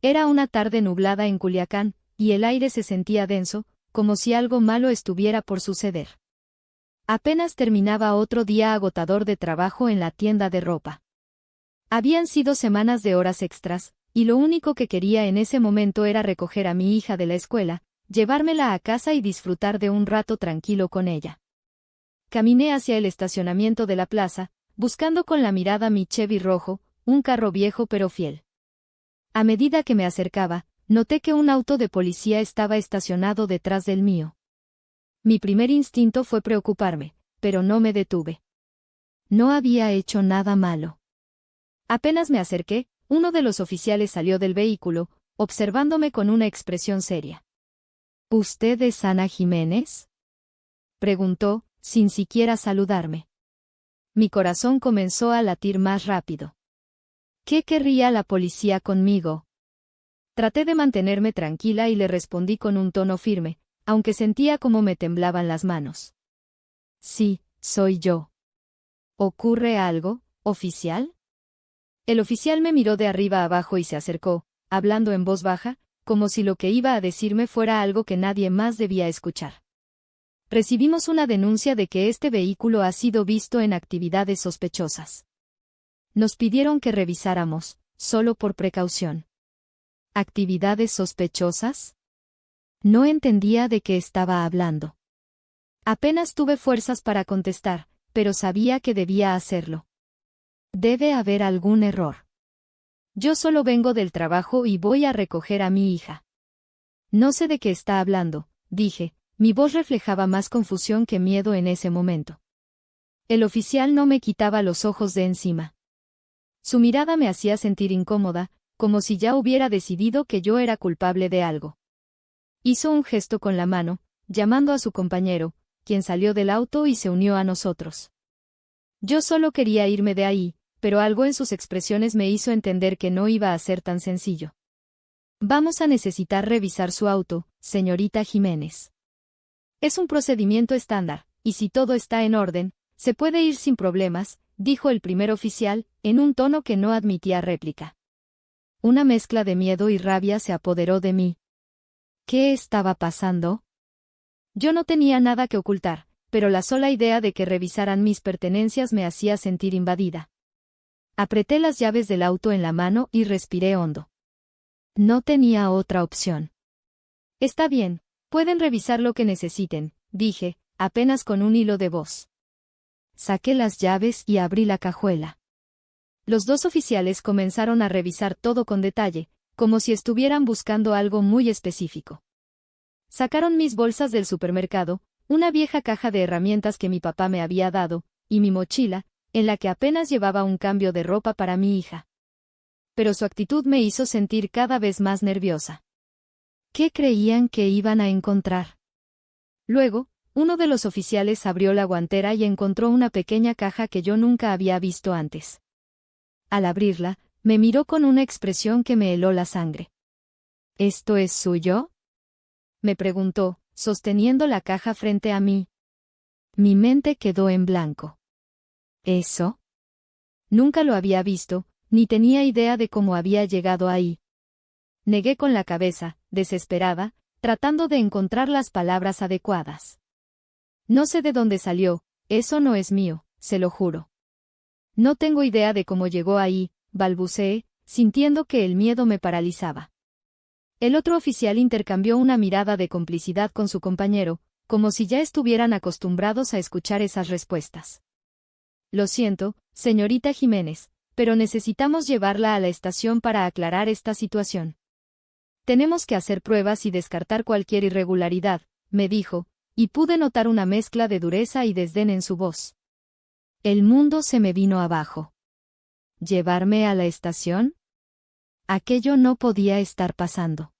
Era una tarde nublada en Culiacán, y el aire se sentía denso, como si algo malo estuviera por suceder. Apenas terminaba otro día agotador de trabajo en la tienda de ropa. Habían sido semanas de horas extras, y lo único que quería en ese momento era recoger a mi hija de la escuela, llevármela a casa y disfrutar de un rato tranquilo con ella. Caminé hacia el estacionamiento de la plaza, buscando con la mirada mi Chevy rojo, un carro viejo pero fiel. A medida que me acercaba, noté que un auto de policía estaba estacionado detrás del mío. Mi primer instinto fue preocuparme, pero no me detuve. No había hecho nada malo. Apenas me acerqué, uno de los oficiales salió del vehículo, observándome con una expresión seria. ¿Usted es Ana Jiménez?, preguntó, sin siquiera saludarme. Mi corazón comenzó a latir más rápido. ¿Qué querría la policía conmigo? Traté de mantenerme tranquila y le respondí con un tono firme, aunque sentía como me temblaban las manos. Sí, soy yo. ¿Ocurre algo, oficial? El oficial me miró de arriba a abajo y se acercó, hablando en voz baja, como si lo que iba a decirme fuera algo que nadie más debía escuchar. Recibimos una denuncia de que este vehículo ha sido visto en actividades sospechosas. Nos pidieron que revisáramos, solo por precaución. ¿Actividades sospechosas? No entendía de qué estaba hablando. Apenas tuve fuerzas para contestar, pero sabía que debía hacerlo. Debe haber algún error. Yo solo vengo del trabajo y voy a recoger a mi hija. No sé de qué está hablando, dije, mi voz reflejaba más confusión que miedo en ese momento. El oficial no me quitaba los ojos de encima. Su mirada me hacía sentir incómoda, como si ya hubiera decidido que yo era culpable de algo. Hizo un gesto con la mano, llamando a su compañero, quien salió del auto y se unió a nosotros. Yo solo quería irme de ahí, pero algo en sus expresiones me hizo entender que no iba a ser tan sencillo. Vamos a necesitar revisar su auto, señorita Jiménez. Es un procedimiento estándar, y si todo está en orden, se puede ir sin problemas, dijo el primer oficial, en un tono que no admitía réplica. Una mezcla de miedo y rabia se apoderó de mí. ¿Qué estaba pasando? Yo no tenía nada que ocultar, pero la sola idea de que revisaran mis pertenencias me hacía sentir invadida. Apreté las llaves del auto en la mano y respiré hondo. No tenía otra opción. Está bien, pueden revisar lo que necesiten, dije, apenas con un hilo de voz. Saqué las llaves y abrí la cajuela. Los dos oficiales comenzaron a revisar todo con detalle, como si estuvieran buscando algo muy específico. Sacaron mis bolsas del supermercado, una vieja caja de herramientas que mi papá me había dado, y mi mochila, en la que apenas llevaba un cambio de ropa para mi hija. Pero su actitud me hizo sentir cada vez más nerviosa. ¿Qué creían que iban a encontrar? Luego, uno de los oficiales abrió la guantera y encontró una pequeña caja que yo nunca había visto antes. Al abrirla, me miró con una expresión que me heló la sangre. ¿Esto es suyo?, me preguntó, sosteniendo la caja frente a mí. Mi mente quedó en blanco. ¿Eso? Nunca lo había visto, ni tenía idea de cómo había llegado ahí. Negué con la cabeza, desesperada, tratando de encontrar las palabras adecuadas. No sé de dónde salió, eso no es mío, se lo juro. No tengo idea de cómo llegó ahí, balbuceé, sintiendo que el miedo me paralizaba. El otro oficial intercambió una mirada de complicidad con su compañero, como si ya estuvieran acostumbrados a escuchar esas respuestas. Lo siento, señorita Jiménez, pero necesitamos llevarla a la estación para aclarar esta situación. Tenemos que hacer pruebas y descartar cualquier irregularidad, me dijo, y pude notar una mezcla de dureza y desdén en su voz. El mundo se me vino abajo. ¿Llevarme a la estación? Aquello no podía estar pasando.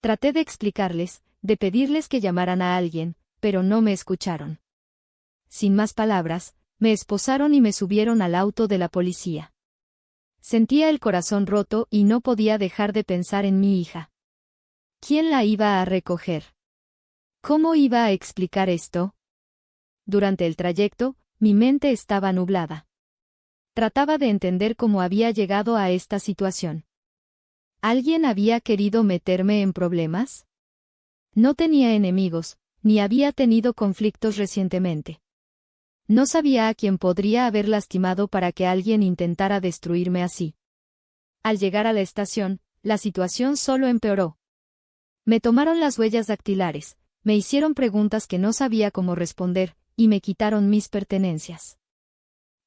Traté de explicarles, de pedirles que llamaran a alguien, pero no me escucharon. Sin más palabras, me esposaron y me subieron al auto de la policía. Sentía el corazón roto y no podía dejar de pensar en mi hija. ¿Quién la iba a recoger? ¿Cómo iba a explicar esto? Durante el trayecto, mi mente estaba nublada. Trataba de entender cómo había llegado a esta situación. ¿Alguien había querido meterme en problemas? No tenía enemigos, ni había tenido conflictos recientemente. No sabía a quién podría haber lastimado para que alguien intentara destruirme así. Al llegar a la estación, la situación solo empeoró. Me tomaron las huellas dactilares, me hicieron preguntas que no sabía cómo responder, y me quitaron mis pertenencias.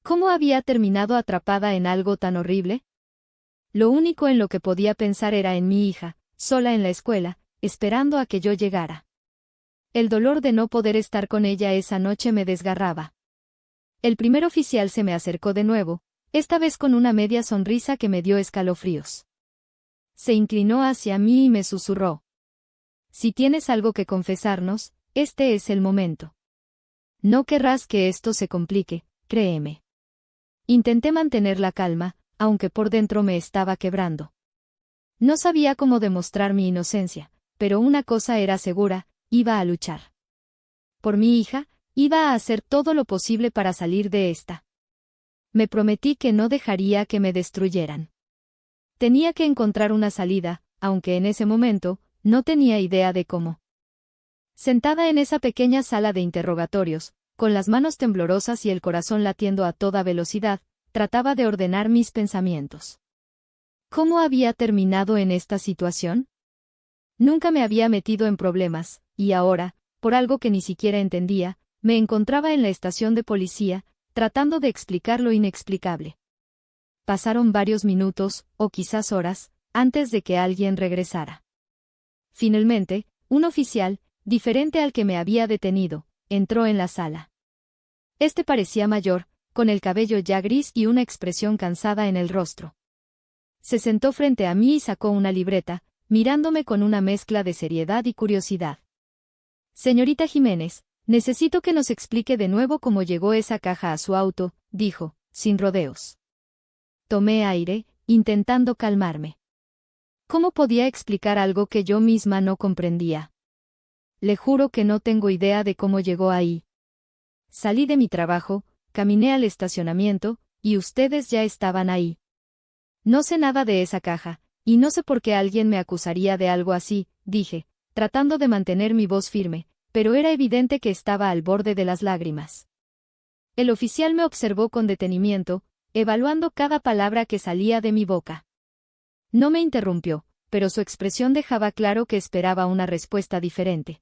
¿Cómo había terminado atrapada en algo tan horrible? Lo único en lo que podía pensar era en mi hija, sola en la escuela, esperando a que yo llegara. El dolor de no poder estar con ella esa noche me desgarraba. El primer oficial se me acercó de nuevo, esta vez con una media sonrisa que me dio escalofríos. Se inclinó hacia mí y me susurró: si tienes algo que confesarnos, este es el momento. No querrás que esto se complique, créeme. Intenté mantener la calma, aunque por dentro me estaba quebrando. No sabía cómo demostrar mi inocencia, pero una cosa era segura, iba a luchar. Por mi hija, iba a hacer todo lo posible para salir de esta. Me prometí que no dejaría que me destruyeran. Tenía que encontrar una salida, aunque en ese momento, no tenía idea de cómo. Sentada en esa pequeña sala de interrogatorios, con las manos temblorosas y el corazón latiendo a toda velocidad, trataba de ordenar mis pensamientos. ¿Cómo había terminado en esta situación? Nunca me había metido en problemas, y ahora, por algo que ni siquiera entendía, me encontraba en la estación de policía, tratando de explicar lo inexplicable. Pasaron varios minutos, o quizás horas, antes de que alguien regresara. Finalmente, un oficial, diferente al que me había detenido, entró en la sala. Este parecía mayor, con el cabello ya gris y una expresión cansada en el rostro. Se sentó frente a mí y sacó una libreta, mirándome con una mezcla de seriedad y curiosidad. Señorita Jiménez, necesito que nos explique de nuevo cómo llegó esa caja a su auto, dijo, sin rodeos. Tomé aire, intentando calmarme. ¿Cómo podía explicar algo que yo misma no comprendía? Le juro que no tengo idea de cómo llegó ahí. Salí de mi trabajo, caminé al estacionamiento, y ustedes ya estaban ahí. No sé nada de esa caja, y no sé por qué alguien me acusaría de algo así, dije, tratando de mantener mi voz firme, pero era evidente que estaba al borde de las lágrimas. El oficial me observó con detenimiento, evaluando cada palabra que salía de mi boca. No me interrumpió, pero su expresión dejaba claro que esperaba una respuesta diferente.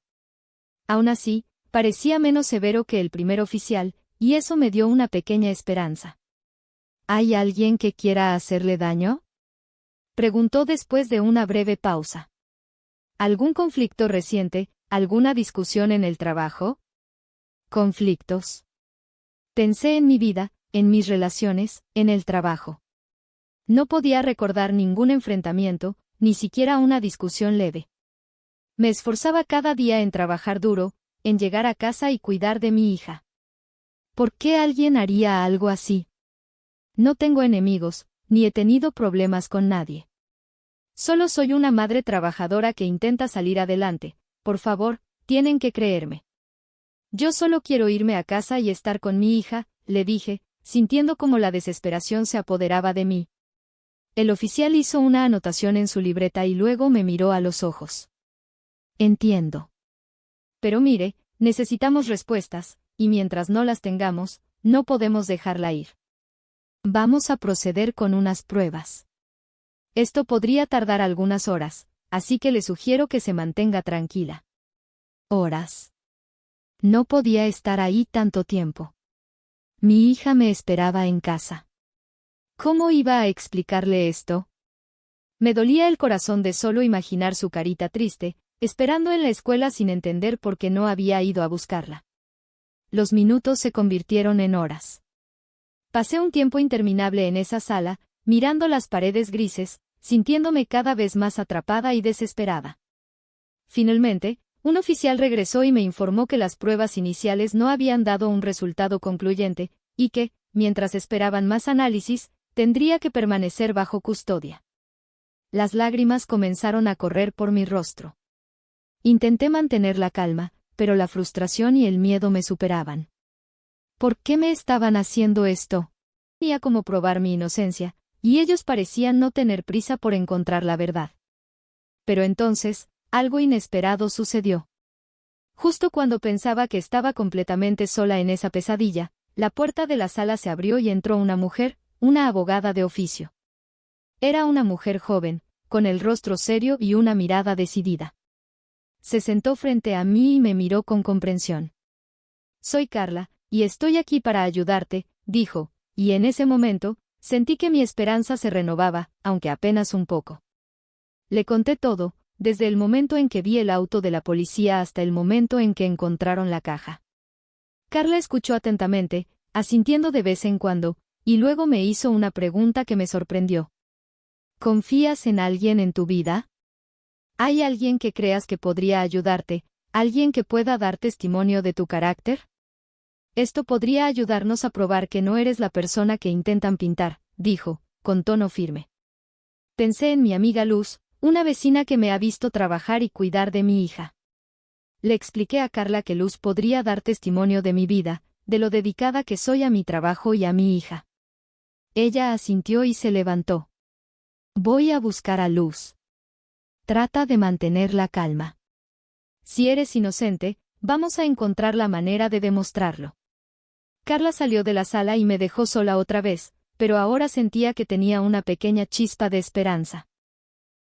Aún así, parecía menos severo que el primer oficial, y eso me dio una pequeña esperanza. ¿Hay alguien que quiera hacerle daño? Preguntó después de una breve pausa. ¿Algún conflicto reciente, alguna discusión en el trabajo? ¿Conflictos? Pensé en mi vida, en mis relaciones, en el trabajo. No podía recordar ningún enfrentamiento, ni siquiera una discusión leve. Me esforzaba cada día en trabajar duro, en llegar a casa y cuidar de mi hija. ¿Por qué alguien haría algo así? No tengo enemigos, ni he tenido problemas con nadie. Solo soy una madre trabajadora que intenta salir adelante. Por favor, tienen que creerme. Yo solo quiero irme a casa y estar con mi hija, le dije, sintiendo como la desesperación se apoderaba de mí. El oficial hizo una anotación en su libreta y luego me miró a los ojos. Entiendo. Pero mire, necesitamos respuestas, y mientras no las tengamos, no podemos dejarla ir. Vamos a proceder con unas pruebas. Esto podría tardar algunas horas, así que le sugiero que se mantenga tranquila. ¿Horas? No podía estar ahí tanto tiempo. Mi hija me esperaba en casa. ¿Cómo iba a explicarle esto? Me dolía el corazón de solo imaginar su carita triste, esperando en la escuela sin entender por qué no había ido a buscarla. Los minutos se convirtieron en horas. Pasé un tiempo interminable en esa sala, mirando las paredes grises, sintiéndome cada vez más atrapada y desesperada. Finalmente, un oficial regresó y me informó que las pruebas iniciales no habían dado un resultado concluyente, y que, mientras esperaban más análisis, tendría que permanecer bajo custodia. Las lágrimas comenzaron a correr por mi rostro. Intenté mantener la calma, pero la frustración y el miedo me superaban. ¿Por qué me estaban haciendo esto? Tenía como probar mi inocencia, y ellos parecían no tener prisa por encontrar la verdad. Pero entonces, algo inesperado sucedió. Justo cuando pensaba que estaba completamente sola en esa pesadilla, la puerta de la sala se abrió y entró una mujer, una abogada de oficio. Era una mujer joven, con el rostro serio y una mirada decidida. Se sentó frente a mí y me miró con comprensión. «Soy Carla, y estoy aquí para ayudarte», dijo, y en ese momento, sentí que mi esperanza se renovaba, aunque apenas un poco. Le conté todo, desde el momento en que vi el auto de la policía hasta el momento en que encontraron la caja. Carla escuchó atentamente, asintiendo de vez en cuando, y luego me hizo una pregunta que me sorprendió. «¿Confías en alguien en tu vida? ¿Hay alguien que creas que podría ayudarte, alguien que pueda dar testimonio de tu carácter? Esto podría ayudarnos a probar que no eres la persona que intentan pintar», dijo, con tono firme. Pensé en mi amiga Luz, una vecina que me ha visto trabajar y cuidar de mi hija. Le expliqué a Carla que Luz podría dar testimonio de mi vida, de lo dedicada que soy a mi trabajo y a mi hija. Ella asintió y se levantó. «Voy a buscar a Luz. Trata de mantener la calma. Si eres inocente, vamos a encontrar la manera de demostrarlo». Carla salió de la sala y me dejó sola otra vez, pero ahora sentía que tenía una pequeña chispa de esperanza.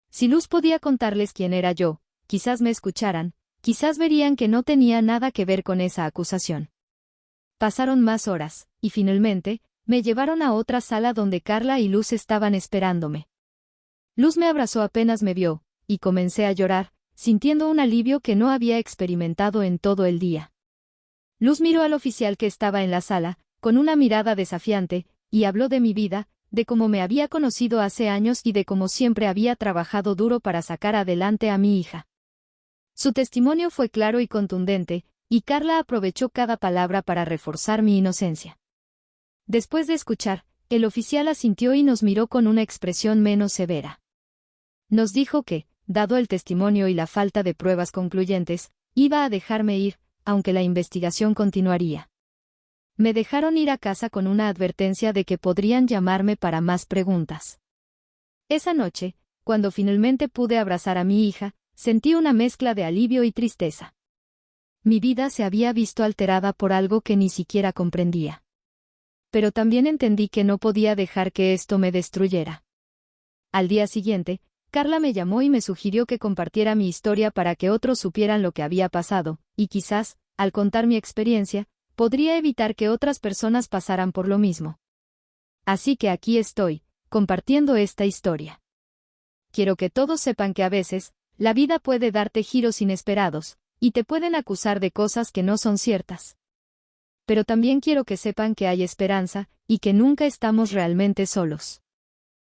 Si Luz podía contarles quién era yo, quizás me escucharan, quizás verían que no tenía nada que ver con esa acusación. Pasaron más horas, y finalmente, me llevaron a otra sala donde Carla y Luz estaban esperándome. Luz me abrazó apenas me vio, y comencé a llorar, sintiendo un alivio que no había experimentado en todo el día. Luz miró al oficial que estaba en la sala, con una mirada desafiante, y habló de mi vida, de cómo me había conocido hace años y de cómo siempre había trabajado duro para sacar adelante a mi hija. Su testimonio fue claro y contundente, y Carla aprovechó cada palabra para reforzar mi inocencia. Después de escuchar, el oficial asintió y nos miró con una expresión menos severa. Nos dijo que, dado el testimonio y la falta de pruebas concluyentes, iba a dejarme ir, aunque la investigación continuaría. Me dejaron ir a casa con una advertencia de que podrían llamarme para más preguntas. Esa noche, cuando finalmente pude abrazar a mi hija, sentí una mezcla de alivio y tristeza. Mi vida se había visto alterada por algo que ni siquiera comprendía. Pero también entendí que no podía dejar que esto me destruyera. Al día siguiente, Carla me llamó y me sugirió que compartiera mi historia para que otros supieran lo que había pasado, y quizás, al contar mi experiencia, podría evitar que otras personas pasaran por lo mismo. Así que aquí estoy, compartiendo esta historia. Quiero que todos sepan que a veces, la vida puede darte giros inesperados, y te pueden acusar de cosas que no son ciertas. Pero también quiero que sepan que hay esperanza, y que nunca estamos realmente solos.